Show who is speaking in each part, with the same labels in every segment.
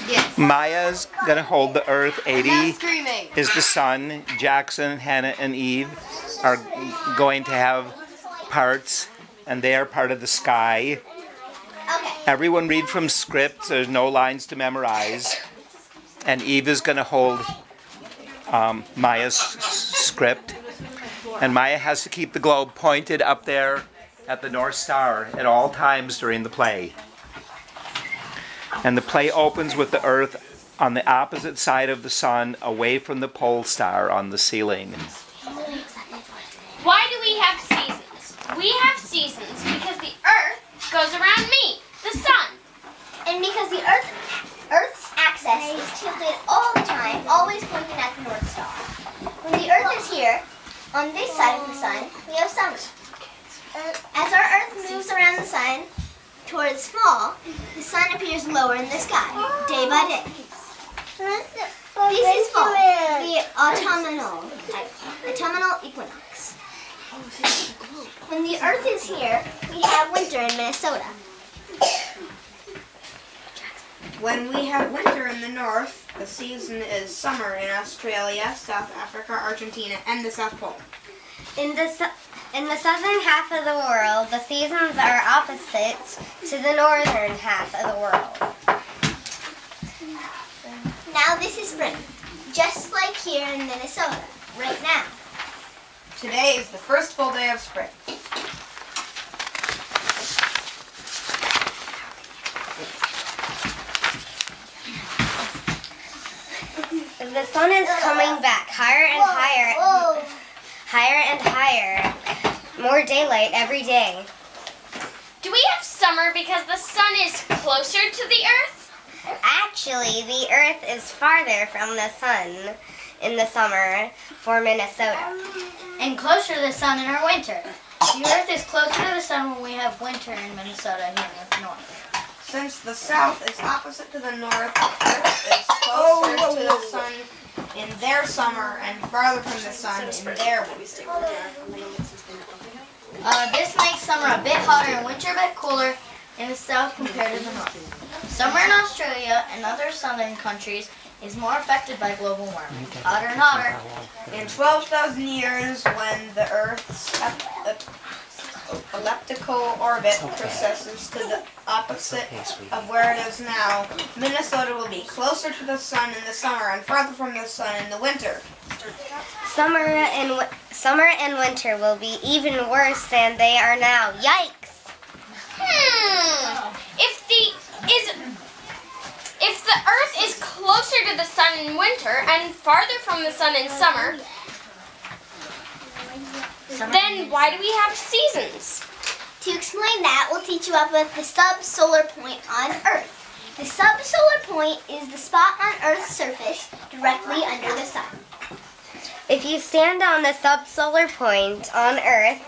Speaker 1: Yes.
Speaker 2: Maya's going to hold the earth. 80
Speaker 1: Now screaming.
Speaker 2: is the sun. Jackson, Hannah, and Eve are going to have parts, and they are part of the sky.
Speaker 3: Okay.
Speaker 2: Everyone read from scripts. There's no lines to memorize. And Eve is going to hold Maya's script. And Maya has to keep the globe pointed up there at the North Star at all times during the play. And the play opens with the earth on the opposite side of the sun, away from the pole star on the ceiling.
Speaker 4: Why do we have seasons? We have seasons because the earth goes around me, the sun.
Speaker 3: And because the Earth's axis is tilted all the time, always pointing at the North Star. When the Earth is here, on this side of the sun, we have summer. As our Earth moves around the sun towards fall, the sun appears lower in the sky, day by day. This is fall, the autumnal equinox. When the Earth is here, we have winter in Minnesota.
Speaker 1: When we have winter in the north, the season is summer in Australia, South Africa, Argentina, and the South Pole.
Speaker 5: In the southern half of the world, the seasons are opposite to the northern half of the world.
Speaker 3: Now this is spring, just like here in Minnesota, right now.
Speaker 1: Today is the first full day of spring.
Speaker 5: The sun is coming back higher and higher, higher and higher, more daylight every day.
Speaker 4: Do we have summer because the sun is closer to the earth?
Speaker 5: Actually, the earth is farther from the sun in the summer for Minnesota.
Speaker 6: And closer to the sun in our winter. The earth is closer to the sun when we have winter in Minnesota here in the north.
Speaker 1: Since the south is opposite to the north, the earth is closer to the sun in their summer and farther from the sun in their winter.
Speaker 6: This makes summer a bit hotter and winter a bit cooler in the south compared to the north. Summer in Australia and other southern countries is more affected by global warming. Hotter and hotter.
Speaker 1: In 12,000 years, when the Earth's elliptical orbit processes to the opposite of where it is now, Minnesota will be closer to the sun in the summer and farther from the sun in the winter.
Speaker 5: Summer and winter will be even worse than they are now. Yikes!
Speaker 4: If the earth is closer to the sun in winter and farther from the sun in summer, then why do we have seasons?
Speaker 3: To explain that, we'll teach you about the subsolar point on Earth. The subsolar point is the spot on Earth's surface directly under the sun.
Speaker 5: If you stand on the subsolar point on Earth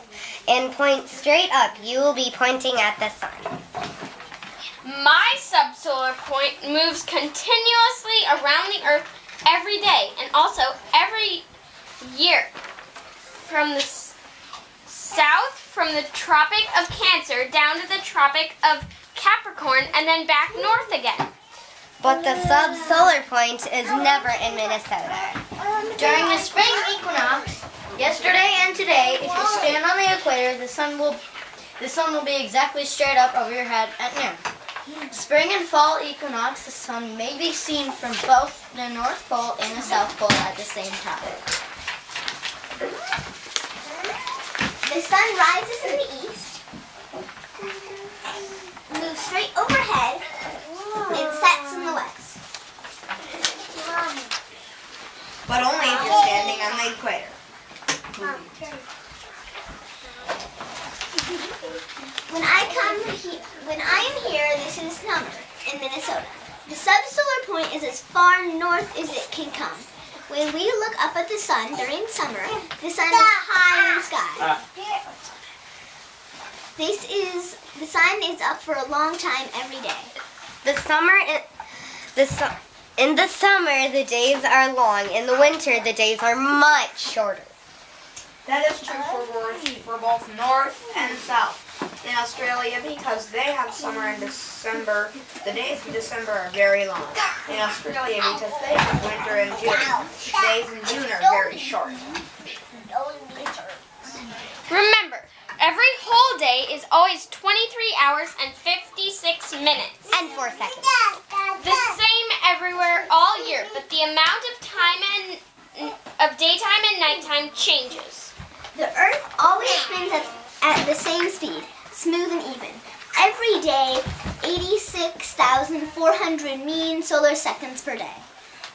Speaker 5: and point straight up, you will be pointing at the sun.
Speaker 4: My subsolar point moves continuously around the earth every day and also every year. From the south, from the Tropic of Cancer down to the Tropic of Capricorn and then back north again.
Speaker 5: But the subsolar point is never in Minnesota.
Speaker 6: During the spring equinox, yesterday and today, if you stand on the equator, the sun will be exactly straight up over your head at noon. Spring and fall equinox, the sun may be seen from both the North Pole and the South Pole at the same time.
Speaker 3: The sun rises in the east, moves straight overhead, and sets in the west.
Speaker 1: But only if you're standing on the equator.
Speaker 3: When I am here, this is summer in Minnesota. The subsolar point is as far north as it can come. When we look up at the sun during summer, the sun is high in the sky. The sun is up for a long time every day.
Speaker 5: In the summer, the days are long. In the winter, the days are much shorter.
Speaker 1: That is true for both north and south. in Australia because they have summer in December. The days in December are very long. In Australia because they have winter in June. Days in June are very short.
Speaker 4: Remember, every whole day is always 23 hours and 56 minutes.
Speaker 5: And 4 seconds.
Speaker 4: The same everywhere all year, but the amount of time of daytime and nighttime changes.
Speaker 3: The Earth always spins at the same speed, smooth and even. Every day, 86,400 mean solar seconds per day.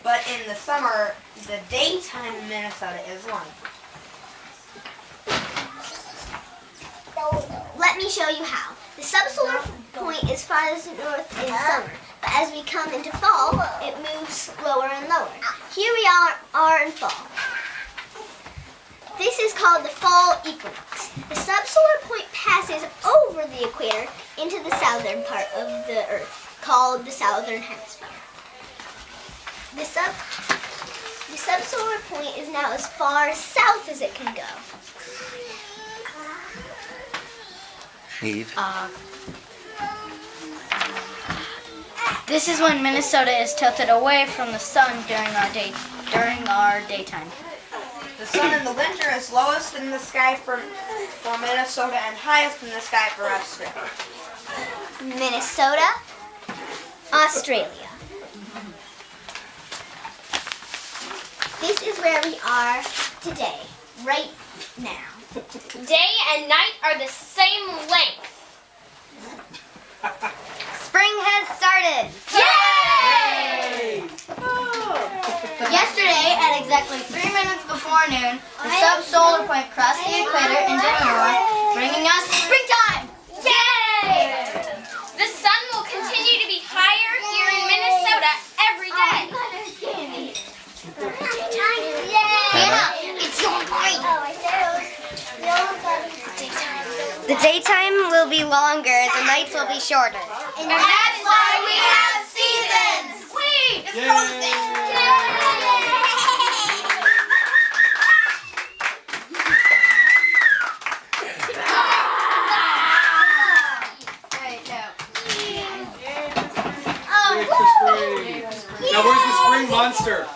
Speaker 1: But in the summer, the daytime in Minnesota is long.
Speaker 3: Let me show you how. The subsolar point is farthest north in summer, but as we come into fall, it moves lower and lower. Here we are in fall. This is called the fall equinox. The subsolar point passes over the equator into the southern part of the Earth, called the southern hemisphere. The subsolar point is now as far south as it can go.
Speaker 2: Eve?
Speaker 6: This is when Minnesota is tilted away from the sun during our daytime.
Speaker 1: The sun in the winter is lowest in the sky for Minnesota and highest in the sky for Australia.
Speaker 3: Minnesota, Australia. This is where we are today, right now.
Speaker 4: Day and night are the same length.
Speaker 5: Spring has started.
Speaker 6: Yay! Yesterday, at exactly 3 minutes before noon, the subsolar point crossed the equator into the north, bringing us springtime!
Speaker 4: Yay! The sun will continue to be higher here in Minnesota every day.
Speaker 3: Hannah, it's your point.
Speaker 5: The daytime will be longer, the nights will be shorter.
Speaker 3: And that's why we have seasons.
Speaker 4: Wait, it's
Speaker 7: Now where's the spring monster?